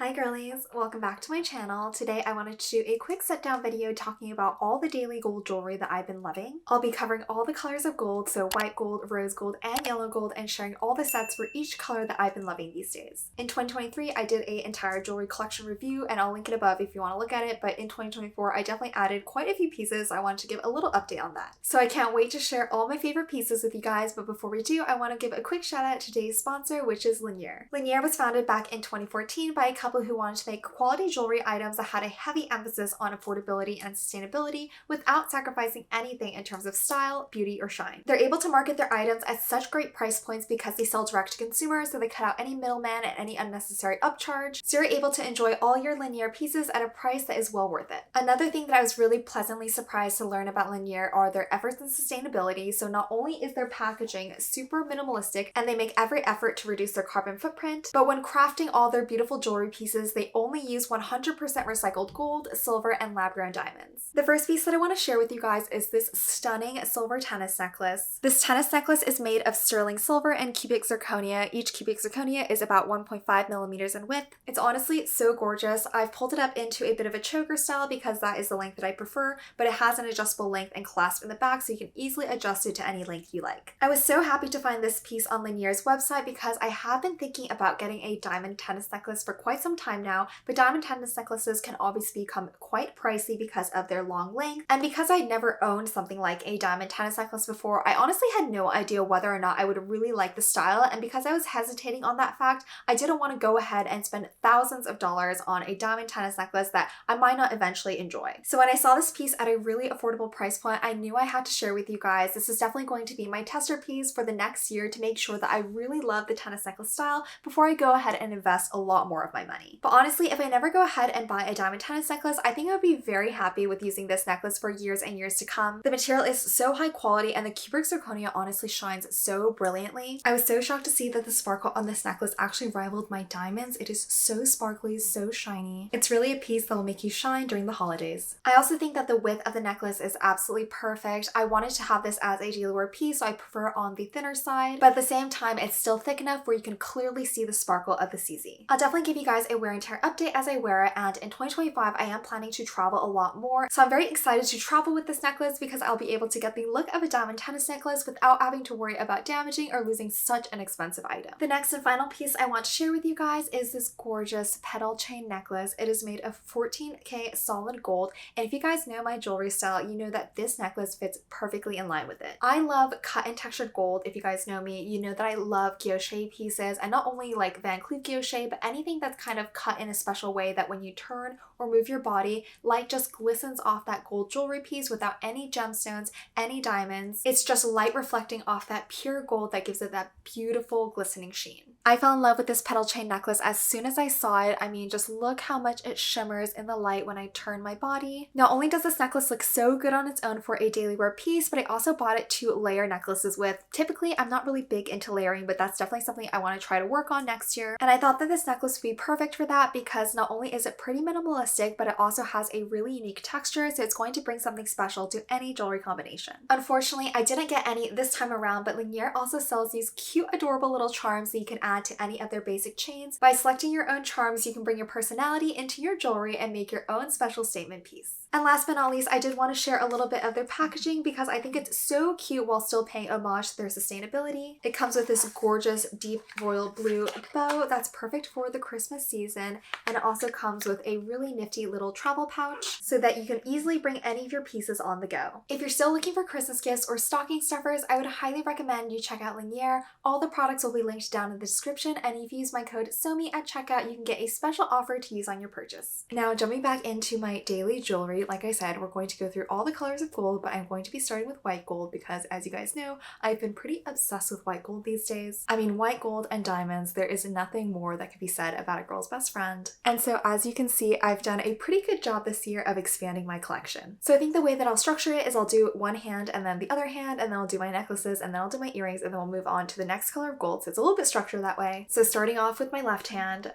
Hi girlies, welcome back to my channel. Today I wanted to do a quick sit down video talking about all the daily gold jewelry that I've been loving. I'll be covering all the colors of gold, so white gold, rose gold, and yellow gold, and sharing all the sets for each color that I've been loving these days. In 2023 I did an entire jewelry collection review and I'll link it above if you want to look at it, but in 2024 I definitely added quite a few pieces. I wanted to give a little update on that. So I can't wait to share all my favorite pieces with you guys, but before we do I want to give a quick shout out to today's sponsor, which is Linjer. Linjer was founded back in 2014 by a couple who wanted to make quality jewelry items that had a heavy emphasis on affordability and sustainability without sacrificing anything in terms of style, beauty, or shine. They're able to market their items at such great price points because they sell direct to consumers, so they cut out any middleman and any unnecessary upcharge, so you're able to enjoy all your Linjer pieces at a price that is well worth it. Another thing that I was really pleasantly surprised to learn about Linjer are their efforts in sustainability. So not only is their packaging super minimalistic and they make every effort to reduce their carbon footprint, but when crafting all their beautiful jewelry pieces, they only use 100% recycled gold, silver, and lab-grown diamonds. The first piece that I want to share with you guys is this stunning silver tennis necklace. This tennis necklace is made of sterling silver and cubic zirconia. Each cubic zirconia is about 1.5 millimeters in width. It's honestly so gorgeous. I've pulled it up into a bit of a choker style because that is the length that I prefer, but it has an adjustable length and clasp in the back so you can easily adjust it to any length you like. I was so happy to find this piece on Linjer's website because I have been thinking about getting a diamond tennis necklace for quite some time now, but diamond tennis necklaces can obviously become quite pricey because of their long length, and because I'd never owned something like a diamond tennis necklace before, I honestly had no idea whether or not I would really like the style, and because I was hesitating on that fact, I didn't want to go ahead and spend thousands of dollars on a diamond tennis necklace that I might not eventually enjoy. So when I saw this piece at a really affordable price point, I knew I had to share with you guys. This is definitely going to be my tester piece for the next year to make sure that I really love the tennis necklace style before I go ahead and invest a lot more of my money. But honestly, if I never go ahead and buy a diamond tennis necklace, I think I would be very happy with using this necklace for years and years to come. The material is so high quality and the cubic zirconia honestly shines so brilliantly. I was so shocked to see that the sparkle on this necklace actually rivaled my diamonds. It is so sparkly, so shiny. It's really a piece that will make you shine during the holidays. I also think that the width of the necklace is absolutely perfect. I wanted to have this as a daily wear piece, so I prefer on the thinner side, but at the same time it's still thick enough where you can clearly see the sparkle of the CZ. I'll definitely give you guys a wear and tear update as I wear it, and in 2025 I am planning to travel a lot more, so I'm very excited to travel with this necklace because I'll be able to get the look of a diamond tennis necklace without having to worry about damaging or losing such an expensive item. The next and final piece I want to share with you guys is this gorgeous petal chain necklace. It is made of 14K solid gold, and if you guys know my jewelry style, you know that this necklace fits perfectly in line with it. I love cut and textured gold. If you guys know me, you know that I love guilloche pieces, and not only like Van Cleef guilloche, but anything that's kind of cut in a special way that when you turn or move your body, light just glistens off that gold jewelry piece without any gemstones, any diamonds. It's just light reflecting off that pure gold that gives it that beautiful glistening sheen. I fell in love with this petal chain necklace as soon as I saw it. I mean, just look how much it shimmers in the light when I turn my body. Not only does this necklace look so good on its own for a daily wear piece, but I also bought it to layer necklaces with. Typically, I'm not really big into layering, but that's definitely something I want to try to work on next year. And I thought that this necklace would be perfect for that because not only is it pretty minimalistic, but it also has a really unique texture, so it's going to bring something special to any jewelry combination. Unfortunately, I didn't get any this time around, but Linjer also sells these cute, adorable little charms that you can add to any of their basic chains. By selecting your own charms, you can bring your personality into your jewelry and make your own special statement piece. And last but not least, I did want to share a little bit of their packaging because I think it's so cute while still paying homage to their sustainability. It comes with this gorgeous deep royal blue bow that's perfect for the Christmas season, and it also comes with a really nifty little travel pouch so that you can easily bring any of your pieces on the go. If you're still looking for Christmas gifts or stocking stuffers, I would highly recommend you check out Linjer. All the products will be linked down in the description, and if you use my code SOMI at checkout, you can get a special offer to use on your purchase. Now, jumping back into my daily jewelry, like I said, we're going to go through all the colors of gold, but I'm going to be starting with white gold because, as you guys know, I've been pretty obsessed with white gold these days. I mean, white gold and diamonds, there is nothing more that could be said about a girl's best friend. And so as you can see, I've done a pretty good job this year of expanding my collection. So I think the way that I'll structure it is I'll do one hand and then the other hand, and then I'll do my necklaces, and then I'll do my earrings, and then we'll move on to the next color of gold. So it's a little bit structured that way. So starting off with my left hand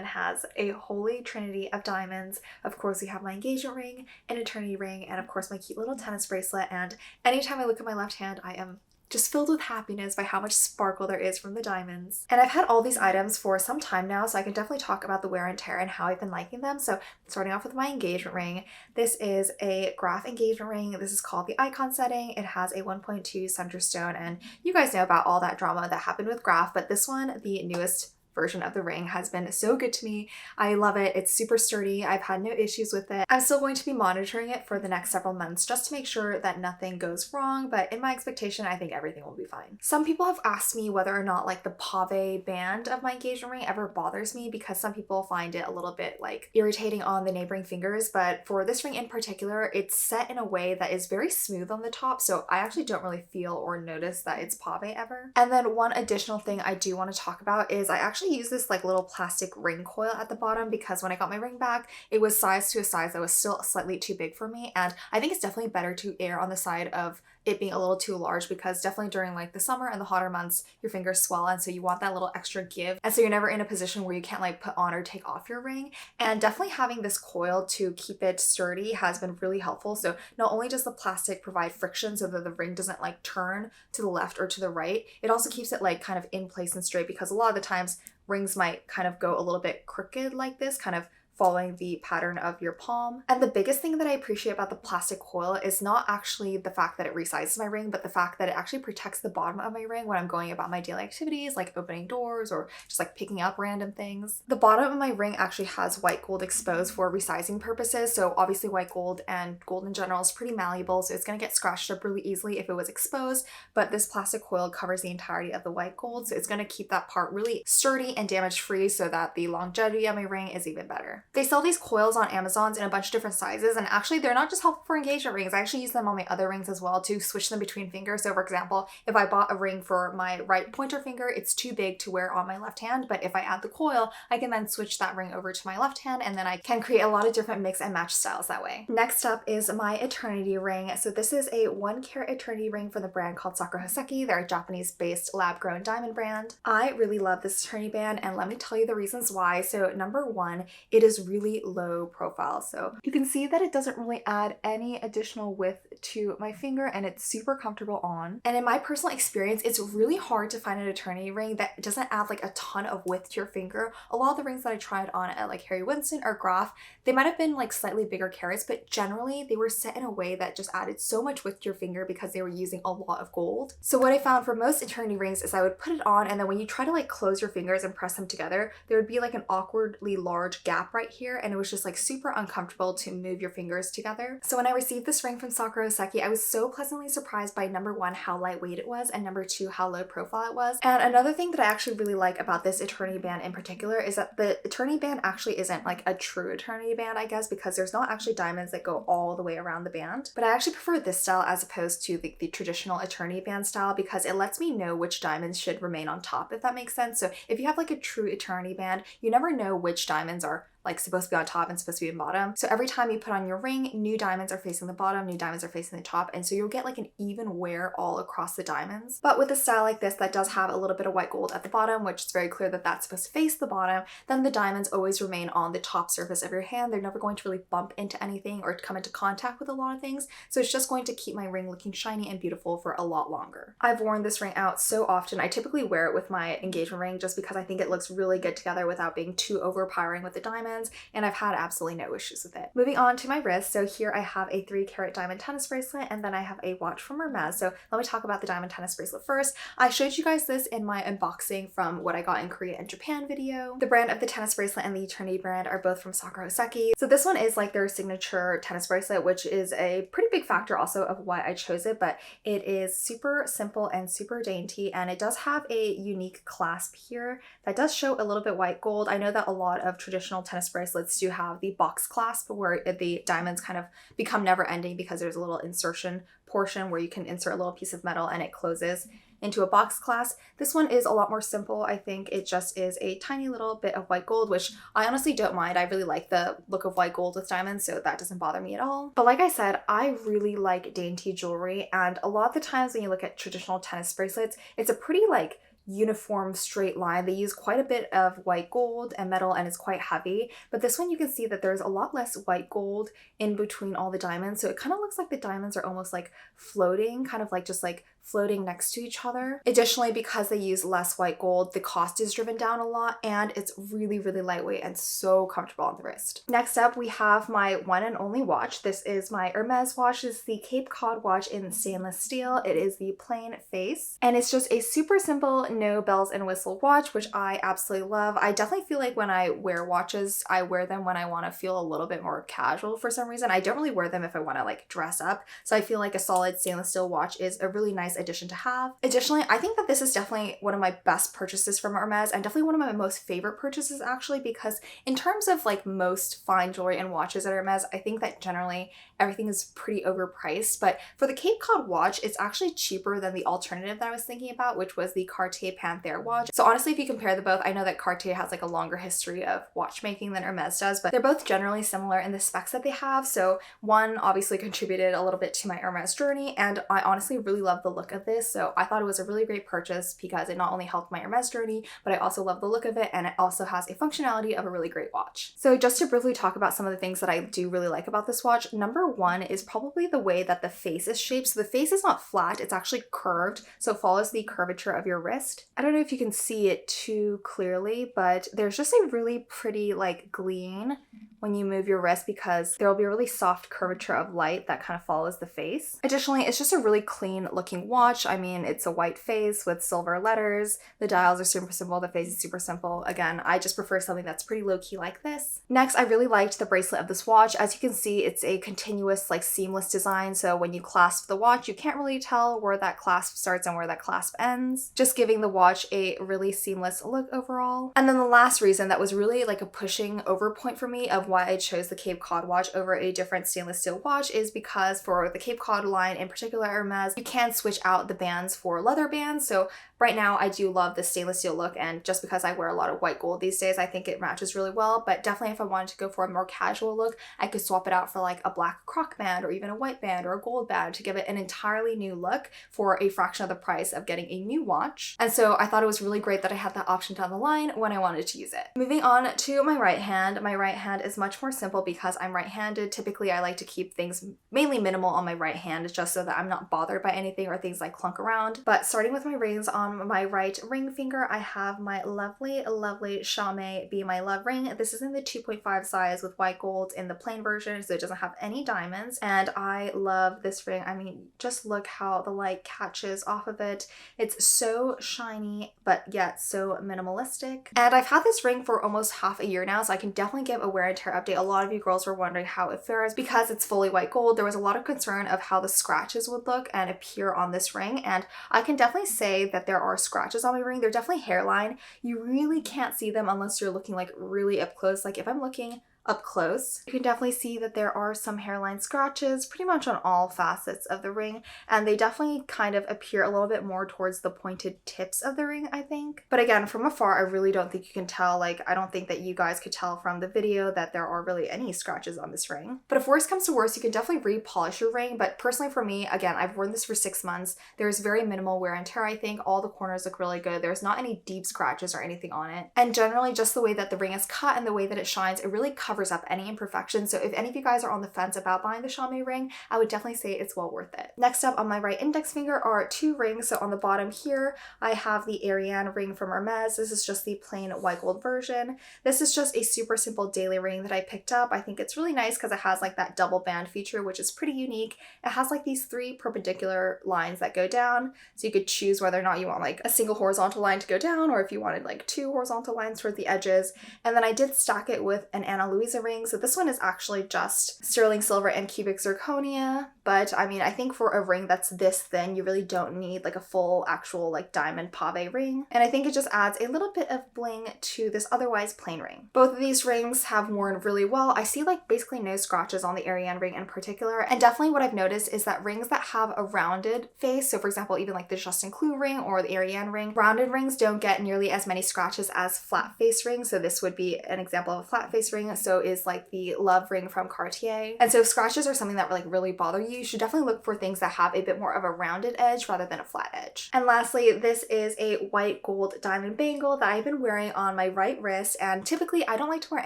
has a holy trinity of diamonds. Of course, we have my engagement ring, an eternity ring, and of course my cute little tennis bracelet. And anytime I look at my left hand, I am just filled with happiness by how much sparkle there is from the diamonds. And I've had all these items for some time now, so I can definitely talk about the wear and tear and how I've been liking them. So starting off with my engagement ring, this is a graph engagement ring. This is called the Icon setting. It has a 1.2 center stone, and you guys know about all that drama that happened with graph, but this one, the newest version of the ring, has been so good to me. I love it. It's super sturdy. I've had no issues with it. I'm still going to be monitoring it for the next several months just to make sure that nothing goes wrong, but in my expectation, I think everything will be fine. Some people have asked me whether or not like the pave band of my engagement ring ever bothers me, because some people find it a little bit like irritating on the neighboring fingers, but for this ring in particular, it's set in a way that is very smooth on the top, so I actually don't really feel or notice that it's pave ever. And then one additional thing I do want to talk about is I actually use this like little plastic ring coil at the bottom, because when I got my ring back, it was sized to a size that was still slightly too big for me, and I think it's definitely better to err on the side of it being a little too large, because definitely during like the summer and the hotter months, your fingers swell, and so you want that little extra give, and so you're never in a position where you can't like put on or take off your ring. And definitely having this coil to keep it sturdy has been really helpful. So not only does the plastic provide friction so that the ring doesn't like turn to the left or to the right, it also keeps it like kind of in place and straight, because a lot of the times rings might kind of go a little bit crooked like this, kind of following the pattern of your palm. And the biggest thing that I appreciate about the plastic coil is not actually the fact that it resizes my ring, but the fact that it actually protects the bottom of my ring when I'm going about my daily activities, like opening doors or just like picking up random things. The bottom of my ring actually has white gold exposed for resizing purposes, so obviously white gold and gold in general is pretty malleable, so it's going to get scratched up really easily if it was exposed, but this plastic coil covers the entirety of the white gold, so it's going to keep that part really sturdy and damage free so that the longevity of my ring is even better. They sell these coils on Amazon in a bunch of different sizes, and actually they're not just helpful for engagement rings. I actually use them on my other rings as well to switch them between fingers. So for example, if I bought a ring for my right pointer finger, it's too big to wear on my left hand, but if I add the coil, I can then switch that ring over to my left hand, and then I can create a lot of different mix and match styles that way. Next up is my eternity ring. So this is a 1 carat eternity ring from the brand called Sakura Hoseki. They're a Japanese-based lab-grown diamond brand. I really love this eternity band, and let me tell you the reasons why. So number one, it is really low profile. So you can see that it doesn't really add any additional width to my finger, and it's super comfortable on. And in my personal experience, it's really hard to find an eternity ring that doesn't add like a ton of width to your finger. A lot of the rings that I tried on at like Harry Winston or Graf, they might have been like slightly bigger carats, but generally they were set in a way that just added so much width to your finger because they were using a lot of gold. So what I found for most eternity rings is I would put it on, and then when you try to like close your fingers and press them together, there would be like an awkwardly large gap right here, and it was just like super uncomfortable to move your fingers together. So when I received this ring from Sakura Hoseki, I was so pleasantly surprised by number one, how lightweight it was, and number two, how low profile it was. And another thing that I actually really like about this eternity band in particular is that the eternity band actually isn't like a true eternity band, I guess, because there's not actually diamonds that go all the way around the band. But I actually prefer this style as opposed to the traditional eternity band style, because it lets me know which diamonds should remain on top, if that makes sense. So if you have like a true eternity band, you never know which diamonds are like supposed to be on top and supposed to be on bottom. So every time you put on your ring, new diamonds are facing the bottom, new diamonds are facing the top, and so you'll get like an even wear all across the diamonds. But with a style like this that does have a little bit of white gold at the bottom, which is very clear that that's supposed to face the bottom, then the diamonds always remain on the top surface of your hand. They're never going to really bump into anything or come into contact with a lot of things, so it's just going to keep my ring looking shiny and beautiful for a lot longer. I've worn this ring out so often. I typically wear it with my engagement ring just because I think it looks really good together without being too overpowering with the diamonds, and I've had absolutely no issues with it. Moving on to my wrist, so here I have a 3 carat diamond tennis bracelet, and then I have a watch from Hermes. So let me talk about the diamond tennis bracelet first. I showed you guys this in my unboxing from what I got in Korea and Japan video. The brand of the tennis bracelet and the eternity brand are both from Sakura Hoseki. So this one is like their signature tennis bracelet, which is a pretty big factor also of why I chose it, but it is super simple and super dainty, and it does have a unique clasp here that does show a little bit white gold. I know that a lot of traditional tennis bracelets do have the box clasp where the diamonds kind of become never ending because there's a little insertion portion where you can insert a little piece of metal and it closes into a box clasp. This one is a lot more simple. I think it just is a tiny little bit of white gold, which I honestly don't mind. I really like the look of white gold with diamonds, so that doesn't bother me at all. But like I said, I really like dainty jewelry, and a lot of the times when you look at traditional tennis bracelets, it's a pretty like uniform straight line. They use quite a bit of white gold and metal, and it's quite heavy, but this one you can see that there's a lot less white gold in between all the diamonds, so it kind of looks like the diamonds are almost like floating, kind of like just like floating next to each other. Additionally, because they use less white gold, the cost is driven down a lot and it's really, really lightweight and so comfortable on the wrist. Next up, we have my one and only watch. This is my Hermes watch. This is the Cape Cod watch in stainless steel. It is the plain face and it's just a super simple, no bells and whistle watch, which I absolutely love. I definitely feel like when I wear watches, I wear them when I want to feel a little bit more casual for some reason. I don't really wear them if I want to like dress up. So I feel like a solid stainless steel watch is a really nice addition to have. Additionally, I think that this is definitely one of my best purchases from Hermes and definitely one of my most favorite purchases actually, because in terms of like most fine jewelry and watches at Hermes, I think that generally everything is pretty overpriced, but for the Cape Cod watch, it's actually cheaper than the alternative that I was thinking about, which was the Cartier Panthère watch. So honestly, if you compare the both, I know that Cartier has like a longer history of watchmaking than Hermes does, but they're both generally similar in the specs that they have. So one obviously contributed a little bit to my Hermes journey, and I honestly really love the look of this. So I thought it was a really great purchase because it not only helped my Hermes journey, but I also love the look of it, and it also has a functionality of a really great watch. So just to briefly talk about some of the things that I do really like about this watch, number one is probably the way that the face is shaped. So the face is not flat, it's actually curved, so it follows the curvature of your wrist. I don't know if you can see it too clearly, but there's just a really pretty like gleam when you move your wrist because there will be a really soft curvature of light that kind of follows the face. Additionally, it's just a really clean looking watch. I mean, it's a white face with silver letters. The dials are super simple. The face is super simple. Again, I just prefer something that's pretty low key like this. Next, I really liked the bracelet of this watch. As you can see, it's a continuous like seamless design. So when you clasp the watch, you can't really tell where that clasp starts and where that clasp ends, just giving the watch a really seamless look overall. And then the last reason that was really like a pushing over point for me of why I chose the Cape Cod watch over a different stainless steel watch is because for the Cape Cod line, in particular Hermes, you can switch out the bands for leather bands. So right now I do love the stainless steel look, and just because I wear a lot of white gold these days, I think it matches really well. But definitely if I wanted to go for a more casual look, I could swap it out for like a black croc band or even a white band or a gold band to give it an entirely new look for a fraction of the price of getting a new watch. And so I thought it was really great that I had that option down the line when I wanted to use it. Moving on to my right hand. My right hand is much more simple because I'm right-handed. Typically, I like to keep things mainly minimal on my right hand just so that I'm not bothered by anything or things like clunk around. But starting with my rings, on my right ring finger, I have my lovely, lovely Chame Be My Love ring. This is in the 2.5 size with white gold in the plain version, so it doesn't have any diamonds. And I love this ring. I mean, just look how the light catches off of it. It's so shiny, but yet so minimalistic. And I've had this ring for almost half a year now, so I can definitely give a wear and tear update. A lot of you girls were wondering how it fares because it's fully white gold. There was a lot of concern of how the scratches would look and appear on this ring, and I can definitely say that there are scratches on my ring. They're definitely hairline. You really can't see them unless you're looking like really up close. Like if I'm looking up close, you can definitely see that there are some hairline scratches pretty much on all facets of the ring, and they definitely kind of appear a little bit more towards the pointed tips of the ring, I think. But again, from afar, I really don't think you can tell. Like, I don't think that you guys could tell from the video that there are really any scratches on this ring. But if worse comes to worse, you can definitely re-polish your ring. But personally for me, again, I've worn this for 6 months. There's very minimal wear and tear, I think. All the corners look really good. There's not any deep scratches or anything on it. And generally, just the way that the ring is cut and the way that it shines, it really covers up any imperfections. So if any of you guys are on the fence about buying the Chame ring, I would definitely say it's well worth it. Next up on my right index finger are 2 rings. So on the bottom here, I have the Ariane ring from Hermes. This is just the plain white gold version. This is just a super simple daily ring that I picked up. I think it's really nice because it has like that double band feature, which is pretty unique. It has like these 3 perpendicular lines that go down. So you could choose whether or not you want like a single horizontal line to go down, or if you wanted like 2 horizontal lines toward the edges. And then I did stack it with an Ana Luisa ring. So this one is actually just sterling silver and cubic zirconia. But I mean, I think for a ring that's this thin, you really don't need like a full actual like diamond pave ring. And I think it just adds a little bit of bling to this otherwise plain ring. Both of these rings have worn really well. I see like basically no scratches on the Ariane ring in particular. And definitely what I've noticed is that rings that have a rounded face, so for example, even like the Justin Clou ring or the Ariane ring, rounded rings don't get nearly as many scratches as flat face rings. So this would be an example of a flat face ring. So also is like the Love ring from Cartier. And so if scratches are something that like really bother you, you should definitely look for things that have a bit more of a rounded edge rather than a flat edge. And lastly, this is a white gold diamond bangle that I've been wearing on my right wrist, and typically I don't like to wear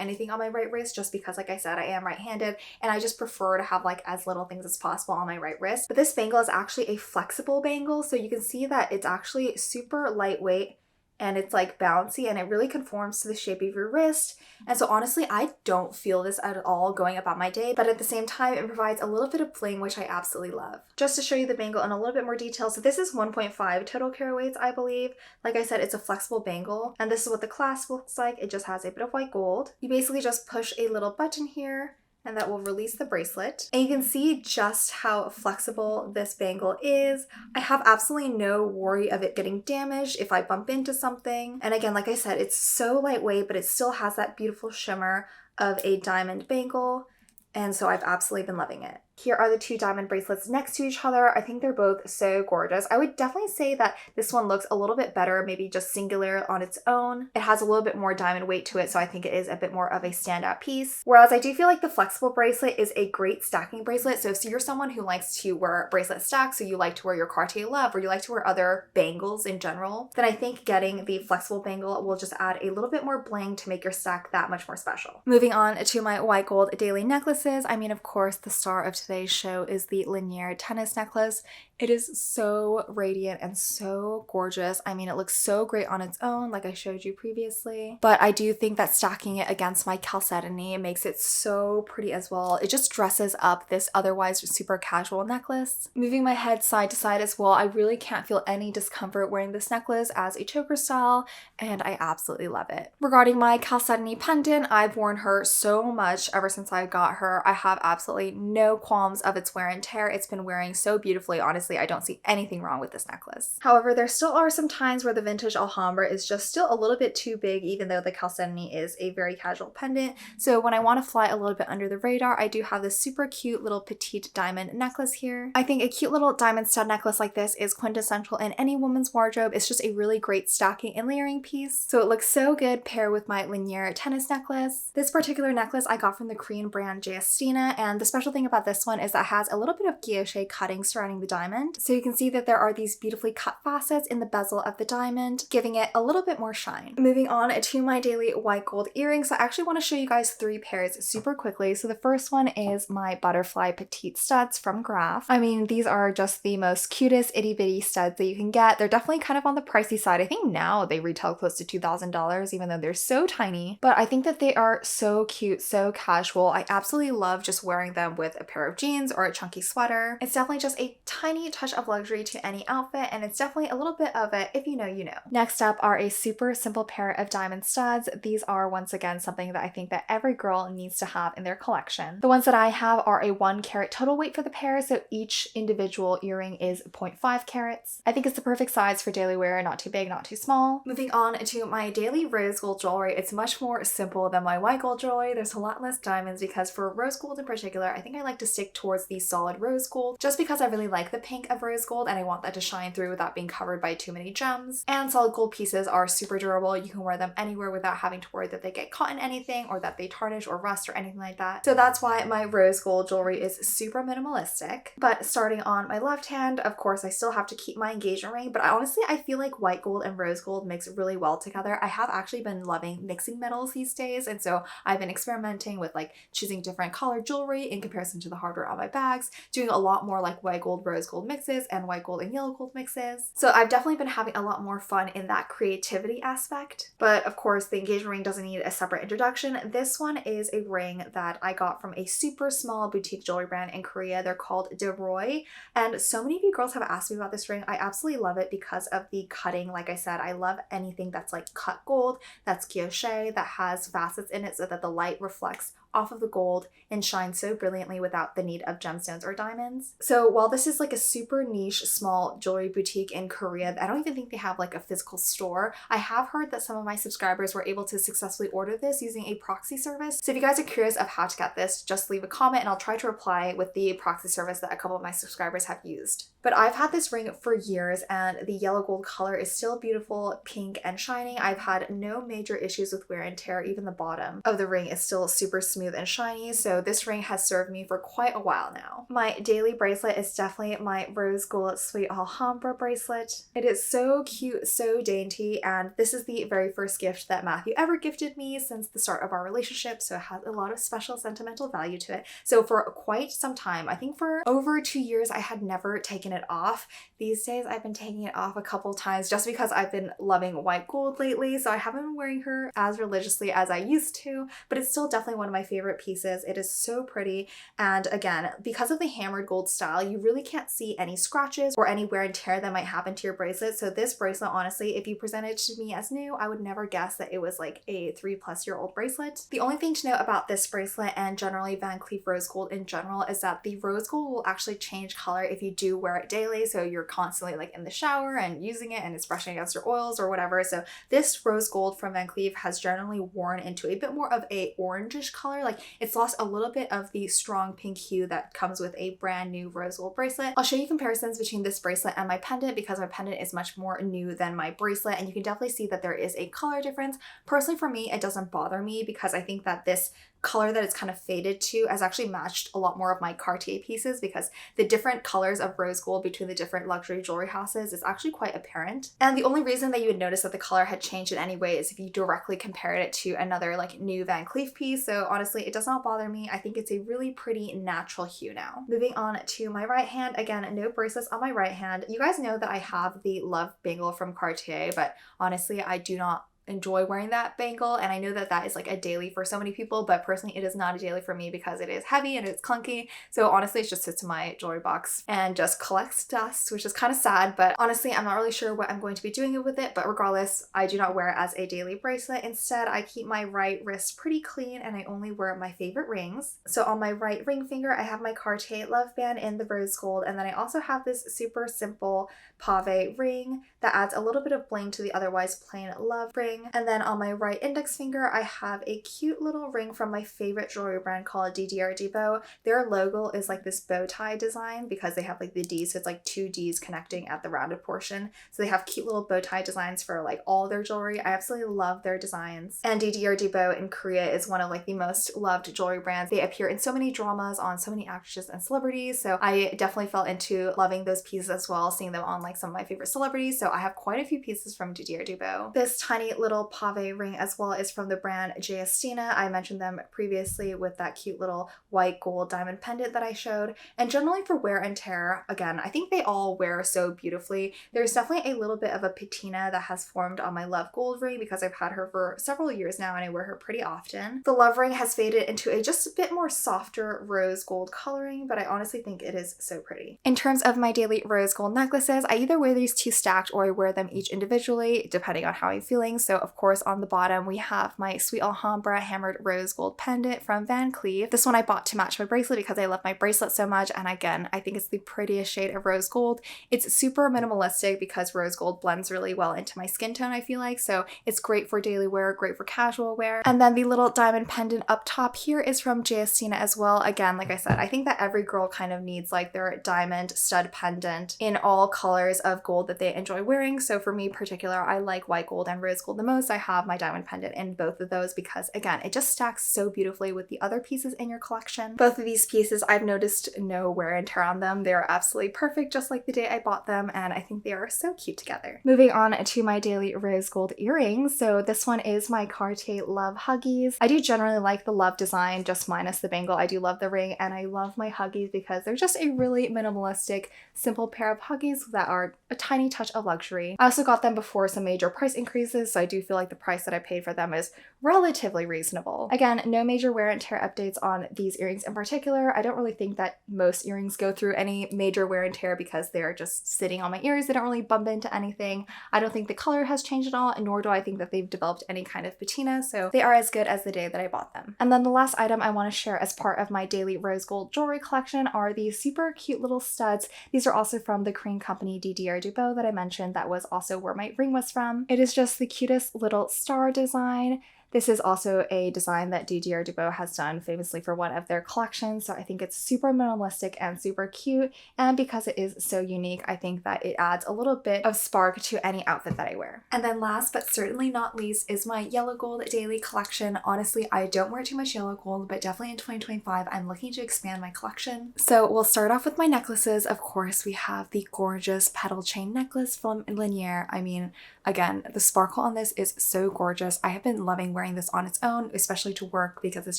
anything on my right wrist just because, like I said, I am right-handed and I just prefer to have like as little things as possible on my right wrist. But this bangle is actually a flexible bangle, so you can see that it's actually super lightweight and it's like bouncy and it really conforms to the shape of your wrist. And so honestly, I don't feel this at all going about my day, but at the same time, it provides a little bit of bling, which I absolutely love. Just to show you the bangle in a little bit more detail, so this is 1.5 total carat weights, I believe. Like I said, it's a flexible bangle, and this is what the clasp looks like. It just has a bit of white gold. You basically just push a little button here, and that will release the bracelet. And you can see just how flexible this bangle is. I have absolutely no worry of it getting damaged if I bump into something. And again, like I said, it's so lightweight, but it still has that beautiful shimmer of a diamond bangle. And so I've absolutely been loving it. Here are the two diamond bracelets next to each other. I think they're both so gorgeous. I would definitely say that this one looks a little bit better, maybe just singular on its own. It has a little bit more diamond weight to it, so I think it is a bit more of a standout piece. Whereas I do feel like the flexible bracelet is a great stacking bracelet. So if you're someone who likes to wear bracelet stacks, so you like to wear your Cartier Love, or you like to wear other bangles in general, then I think getting the flexible bangle will just add a little bit more bling to make your stack that much more special. Moving on to my white gold daily necklaces. I mean, of course, the star of today's show is the Linjer tennis necklace. It is so radiant and so gorgeous. I mean, it looks so great on its own, like I showed you previously. But I do think that stacking it against my chalcedony makes it so pretty as well. It just dresses up this otherwise super casual necklace. Moving my head side to side as well, I really can't feel any discomfort wearing this necklace as a choker style, and I absolutely love it. Regarding my chalcedony pendant, I've worn her so much ever since I got her. I have absolutely no qualms of its wear and tear. It's been wearing so beautifully. Honestly, I don't see anything wrong with this necklace. However, there still are some times where the vintage Alhambra is just still a little bit too big, even though the chalcedony is a very casual pendant. So when I want to fly a little bit under the radar, I do have this super cute little petite diamond necklace here. I think a cute little diamond stud necklace like this is quintessential in any woman's wardrobe. It's just a really great stacking and layering piece. So it looks so good paired with my Linjer tennis necklace. This particular necklace I got from the Korean brand J.estina, and the special thing about this one is that it has a little bit of guilloche cutting surrounding the diamond. So you can see that there are these beautifully cut facets in the bezel of the diamond, giving it a little bit more shine. Moving on to my daily white gold earrings. I actually want to show you guys 3 pairs super quickly. So the first one is my butterfly petite studs from Graf. I mean, these are just the most cutest itty bitty studs that you can get. They're definitely kind of on the pricey side. I think now they retail close to $2,000, even though they're so tiny, but I think that they are so cute, so casual. I absolutely love just wearing them with a pair of jeans or a chunky sweater. It's definitely just a tiny touch of luxury to any outfit, and it's definitely a little bit of a if you know, you know. Next up are a super simple pair of diamond studs. These are once again something that I think that every girl needs to have in their collection. The ones that I have are a 1 carat total weight for the pair, so each individual earring is 0.5 carats. I think it's the perfect size for daily wear, not too big, not too small. Moving on to my daily rose gold jewelry, it's much more simple than my white gold jewelry. There's a lot less diamonds because for rose gold in particular, I think I like to stick towards the solid rose gold just because I really like the pink of rose gold and I want that to shine through without being covered by too many gems. And solid gold pieces are super durable. You can wear them anywhere without having to worry that they get caught in anything or that they tarnish or rust or anything like that. So that's why my rose gold jewelry is super minimalistic. But starting on my left hand, of course, I still have to keep my engagement ring, but honestly, I feel like white gold and rose gold mix really well together. I have actually been loving mixing metals these days, and so I've been experimenting with like choosing different colored jewelry in comparison to the hardware on my bags, doing a lot more like white gold, rose gold mixes and white gold and yellow gold mixes. So I've definitely been having a lot more fun in that creativity aspect. But of course, the engagement ring doesn't need a separate introduction. This one is a ring that I got from a super small boutique jewelry brand in Korea. They're called Deroi, and so many of you girls have asked me about this ring. I absolutely love it because of the cutting. Like I said, I love anything that's like cut gold, that's guilloche, that has facets in it so that the light reflects off of the gold and shine so brilliantly without the need of gemstones or diamonds. So while this is like a super niche small jewelry boutique in Korea, I don't even think they have like a physical store. I have heard that some of my subscribers were able to successfully order this using a proxy service. So if you guys are curious of how to get this, just leave a comment and I'll try to reply with the proxy service that a couple of my subscribers have used. But I've had this ring for years and the yellow gold color is still beautiful, pink and shining. I've had no major issues with wear and tear. Even the bottom of the ring is still super smooth smooth and shiny, so this ring has served me for quite a while now. My daily bracelet is definitely my rose gold Sweet Alhambra bracelet. It is so cute, so dainty, and this is the very first gift that Matthew ever gifted me since the start of our relationship, so it has a lot of special sentimental value to it. So for quite some time, I think for over 2 years, I had never taken it off. These days I've been taking it off a couple times just because I've been loving white gold lately, so I haven't been wearing her as religiously as I used to, but it's still definitely one of my favorite pieces. It is so pretty, and again, because of the hammered gold style, you really can't see any scratches or any wear and tear that might happen to your bracelet. So this bracelet, honestly, if you presented it to me as new, I would never guess that it was like a 3+ year old bracelet. The only thing to know about this bracelet and generally Van Cleef rose gold in general is that the rose gold will actually change color if you do wear it daily, so you're constantly like in the shower and using it and it's brushing against your oils or whatever. So this rose gold from Van Cleef has generally worn into a bit more of a orangish color, like it's lost a little bit of the strong pink hue that comes with a brand new rose gold bracelet. I'll show you comparisons between this bracelet and my pendant because my pendant is much more new than my bracelet, and you can definitely see that there is a color difference. Personally, for me, it doesn't bother me because I think that this color that it's kind of faded to has actually matched a lot more of my Cartier pieces, because the different colors of rose gold between the different luxury jewelry houses is actually quite apparent. And the only reason that you would notice that the color had changed in any way is if you directly compared it to another like new Van Cleef piece. So honestly, it does not bother me. I think it's a really pretty natural hue now. Moving on to my right hand, again, no bracelets on my right hand. You guys know that I have the Love bangle from Cartier, but honestly, I do not enjoy wearing that bangle, and I know that that is like a daily for so many people, but personally it is not a daily for me because it is heavy and it's clunky. So honestly, it just sits in my jewelry box and just collects dust, which is kind of sad, but honestly I'm not really sure what I'm going to be doing with it. But regardless, I do not wear it as a daily bracelet. Instead, I keep my right wrist pretty clean and I only wear my favorite rings. So on my right ring finger, I have my Cartier Love band in the rose gold, and then I also have this super simple pave ring that adds a little bit of bling to the otherwise plain love ring. And then on my right index finger, I have a cute little ring from my favorite jewelry brand called Didier Dubot. Their logo is like this bow tie design because they have like the D's, so it's like 2 D's connecting at the rounded portion. So they have cute little bow tie designs for like all their jewelry. I absolutely love their designs. And Didier Dubot in Korea is one of like the most loved jewelry brands. They appear in so many dramas on so many actresses and celebrities, so I definitely fell into loving those pieces as well, seeing them on like some of my favorite celebrities. So I have quite a few pieces from Didier Dubot. This tiny little pave ring as well is from the brand J.estina. I mentioned them previously with that cute little white gold diamond pendant that I showed. And generally for wear and tear, again, I think they all wear so beautifully. There's definitely a little bit of a patina that has formed on my Love gold ring because I've had her for several years now and I wear her pretty often. The Love ring has faded into a just a bit more softer rose gold coloring, but I honestly think it is so pretty. In terms of my daily rose gold necklaces, I either wear these 2 stacked or I wear them each individually depending on how I'm feeling. So of course on the bottom we have my Sweet Alhambra hammered rose gold pendant from Van Cleef. This one I bought to match my bracelet because I love my bracelet so much, and again, I think it's the prettiest shade of rose gold. It's super minimalistic because rose gold blends really well into my skin tone, I feel like, so it's great for daily wear, great for casual wear. And then the little diamond pendant up top here is from J.estina as well. Again, like I said, I think that every girl kind of needs like their diamond stud pendant in all colors of gold that they enjoy wearing. So for me in particular, I like white gold and rose gold the most. I have my diamond pendant in both of those because again, it just stacks so beautifully with the other pieces in your collection. Both of these pieces, I've noticed no wear and tear on them. They're absolutely perfect just like the day I bought them, and I think they are so cute together. Moving on to my daily rose gold earrings. So this one is my Cartier Love Huggies. I do generally like the Love design, just minus the bangle. I do love the ring and I love my Huggies because they're just a really minimalistic, simple pair of Huggies that are a tiny touch of luxury. I also got them before some major price increases, so I do feel like the price that I paid for them is relatively reasonable. Again, no major wear and tear updates on these earrings in particular. I don't really think that most earrings go through any major wear and tear because they're just sitting on my ears. They don't really bump into anything. I don't think the color has changed at all, nor do I think that they've developed any kind of patina, so they are as good as the day that I bought them. And then the last item I want to share as part of my daily rose gold jewelry collection are these super cute little studs. These are also from the Korean company Didier Dubot that I mentioned. That was also where my ring was from. It is just the cutest little star design. This is also a design that Didier Dubot has done famously for one of their collections, so I think it's super minimalistic and super cute, and because it is so unique, I think that it adds a little bit of spark to any outfit that I wear. And then last but certainly not least is my yellow gold daily collection. Honestly, I don't wear too much yellow gold, but definitely in 2025 I'm looking to expand my collection. So we'll start off with my necklaces. Of course, we have the gorgeous petal chain necklace from Linjer. I mean, again, the sparkle on this is so gorgeous. I have been loving wearing this on its own, especially to work, because it's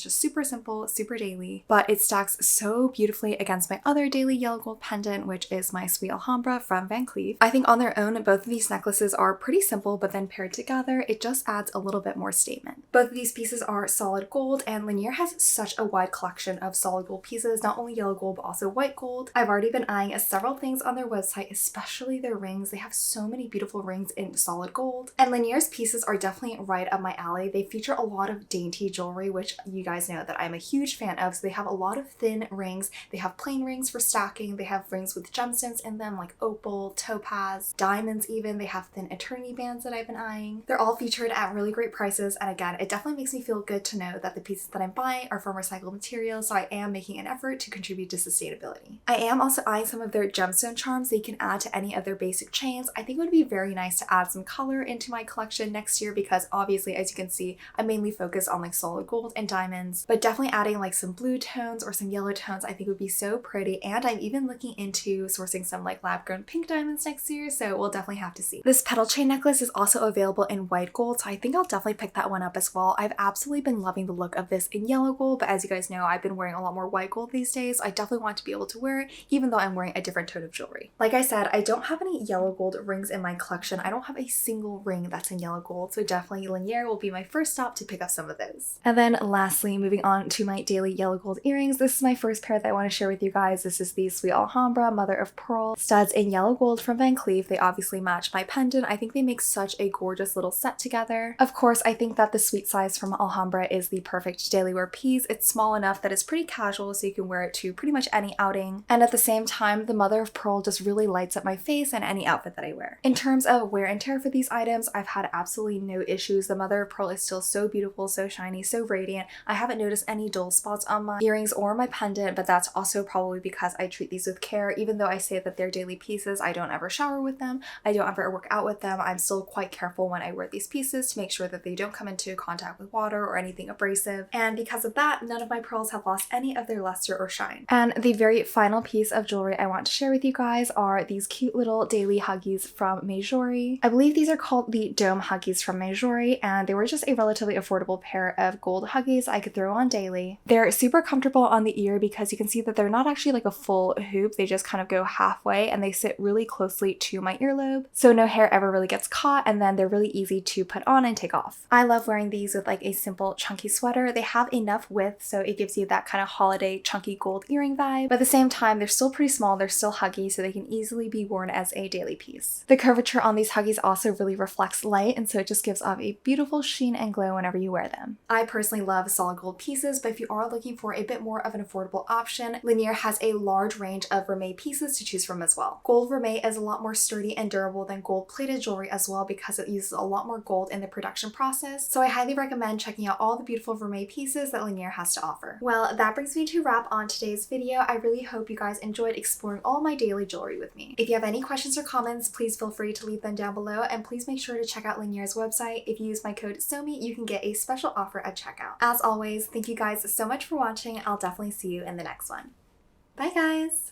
just super simple, super daily, but it stacks so beautifully against my other daily yellow gold pendant, which is my Sweet Alhambra from Van Cleef. I think on their own, both of these necklaces are pretty simple, but then paired together, it just adds a little bit more statement. Both of these pieces are solid gold, and Linjer has such a wide collection of solid gold pieces, not only yellow gold, but also white gold. I've already been eyeing several things on their website, especially their rings. They have so many beautiful rings in solid gold, and Linjer's pieces are definitely right up my alley. They feature a lot of dainty jewelry, which you guys know that I'm a huge fan of. So they have a lot of thin rings, they have plain rings for stacking, they have rings with gemstones in them like opal, topaz, diamonds even. They have thin eternity bands that I've been eyeing. They're all featured at really great prices, and again, it definitely makes me feel good to know that the pieces that I'm buying are from recycled materials, so I am making an effort to contribute to sustainability. I am also eyeing some of their gemstone charms that you can add to any of their basic chains. I think it would be very nice to add some color into my collection next year, because obviously, as you can see, I mainly focus on like solid gold and diamonds, but definitely adding like some blue tones or some yellow tones I think would be so pretty. And I'm even looking into sourcing some like lab grown pink diamonds next year, so we'll definitely have to see. This petal chain necklace is also available in white gold, so I think I'll definitely pick that one up as well. I've absolutely been loving the look of this in yellow gold, but as you guys know, I've been wearing a lot more white gold these days. I definitely want to be able to wear it even though I'm wearing a different tone of jewelry. Like I said, I don't have any yellow gold rings in my collection. I don't have a single ring that's in yellow gold, so definitely Linjer will be my first stop to pick up some of those. And then lastly, moving on to my daily yellow gold earrings. This is my first pair that I want to share with you guys. This is the Sweet Alhambra Mother of Pearl studs in yellow gold from Van Cleef. They obviously match my pendant. I think they make such a gorgeous little set together. Of course, I think that the sweet size from Alhambra is the perfect daily wear piece. It's small enough that it's pretty casual, so you can wear it to pretty much any outing. And at the same time, the Mother of Pearl just really lights up my face and any outfit that I wear. In terms of wear and tear for these items, I've had absolutely no issues. The Mother of Pearl is still so beautiful, so shiny, so radiant. I haven't noticed any dull spots on my earrings or my pendant, but that's also probably because I treat these with care. Even though I say that they're daily pieces, I don't ever shower with them, I don't ever work out with them. I'm still quite careful when I wear these pieces to make sure that they don't come into contact with water or anything abrasive, and because of that, none of my pearls have lost any of their luster or shine. And the very final piece of jewelry I want to share with you guys are these cute little daily huggies from Mejuri. I believe these are called the Dome Huggies from Mejuri, and they were just a relatively affordable pair of gold huggies I could throw on daily. They're super comfortable on the ear because you can see that they're not actually like a full hoop, they just kind of go halfway and they sit really closely to my earlobe, so no hair ever really gets caught, and then they're really easy to put on and take off. I love wearing these with like a simple chunky sweater. They have enough width so it gives you that kind of holiday chunky gold earring vibe, but at the same time they're still pretty small, they're still huggy, so they can easily be worn as a daily piece. The curvature on these huggies also really reflects light, and so it just gives off a beautiful sheen and glow whenever you wear them. I personally love solid gold pieces, but if you are looking for a bit more of an affordable option, Linjer has a large range of vermeil pieces to choose from as well. Gold vermeil is a lot more sturdy and durable than gold plated jewelry as well because it uses a lot more gold in the production process, so I highly recommend checking out all the beautiful vermeil pieces that Linjer has to offer. Well, that brings me to wrap on today's video. I really hope you guys enjoyed exploring all my daily jewelry with me. If you have any questions or comments, please feel free to leave them down below, and please make sure to check out Linjer's website. If you use my code SOMI, you can get a special offer at checkout. As always, thank you guys so much for watching. I'll definitely see you in the next one. Bye guys!